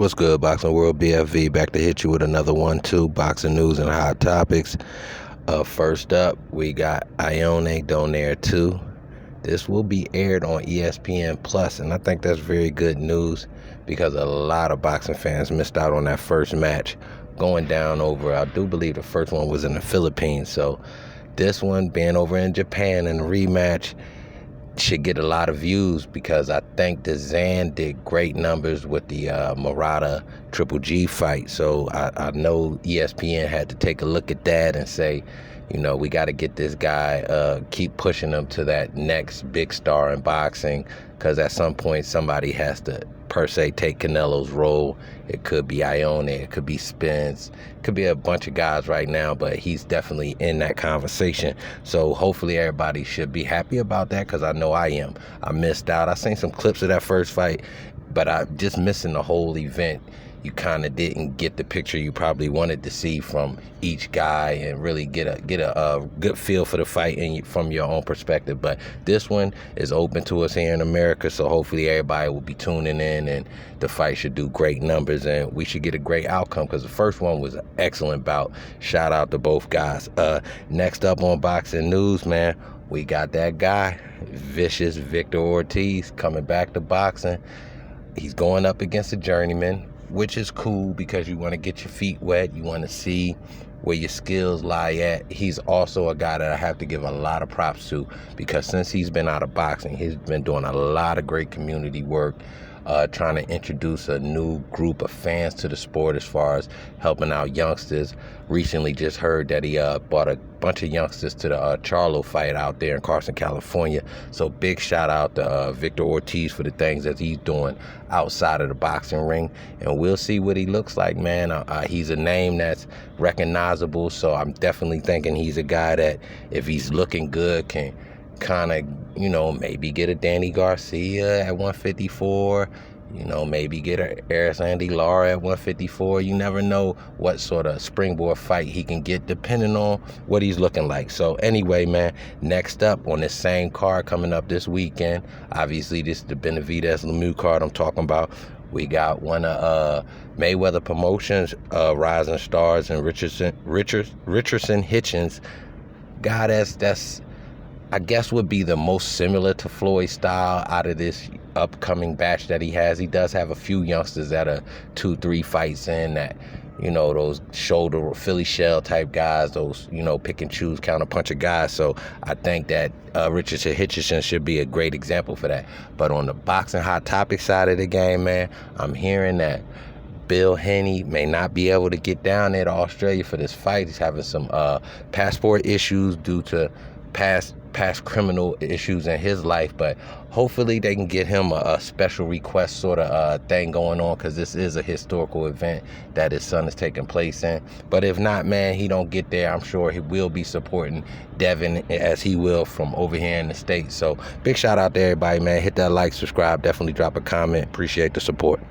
What's good, Boxing World? BFV back to hit you with another one, too. Boxing news and hot topics. First up, we got Ione Donaire 2. This will be aired on ESPN Plus, and I think that's very good news because a lot of boxing fans missed out on that first match going down over, I do believe the first one was in the Philippines. So this one being over in Japan in the rematch should get a lot of views because I think the Zan did great numbers with the Murata Triple G fight. So I know ESPN had to take a look at that and say, we got to get this guy, keep pushing him to that next big star in boxing, because at some point somebody has to, per se, take Canelo's role. It could be Ione, it could be Spence, it could be a bunch of guys right now, but he's definitely in that conversation. So hopefully everybody should be happy about that, because I know I am. I missed out. I seen some clips of that first fight, but I just missing the whole event. You kind of didn't get the picture you probably wanted to see from each guy and really get a good feel for the fight from your own perspective. But this one is open to us here in America, so hopefully everybody will be tuning in and the fight should do great numbers and we should get a great outcome, because the first one was an excellent bout. Shout out to both guys. Next up on boxing news, man, we got that guy, Vicious Victor Ortiz, coming back to boxing. He's going up against a journeyman, which is cool because you want to get your feet wet. You want to see where your skills lie at. He's also a guy that I have to give a lot of props to, because since he's been out of boxing, he's been doing a lot of great community work, trying to introduce a new group of fans to the sport as far as helping out youngsters. Recently just heard that he brought a bunch of youngsters to the Charlo fight out there in Carson, California. So big shout out to Victor Ortiz for the things that he's doing outside of the boxing ring. And we'll see what he looks like, man. He's a name that's recognizable, so I'm definitely thinking he's a guy that, if he's looking good, can kind of, maybe get a Danny Garcia at 154, maybe get a Eris Andy Lara at 154. You never know what sort of springboard fight he can get depending on what he's looking like. So anyway, man, next up on this same card coming up this weekend, obviously this is the Benavidez Lemieux card I'm talking about. We got one of Mayweather Promotions rising stars and Richardson Hitchens. Guy that's I guess would be the most similar to Floyd's style out of this upcoming batch that he has. He does have a few youngsters that are 2-3 fights in that, those shoulder Philly shell type guys, those, pick and choose counter puncher guys. So I think that Richardson Hitchison should be a great example for that. But on the boxing hot topic side of the game, man, I'm hearing that Bill Henney may not be able to get down there to Australia for this fight. He's having some passport issues due to past criminal issues in his life, but hopefully they can get him a special request sort of thing going on, because this is a historical event that his son is taking place in. But if not, man, he don't get there, I'm sure he will be supporting Devin as he will from over here in the States. So big shout out to everybody, man. Hit that like, subscribe, definitely drop a comment. Appreciate the support.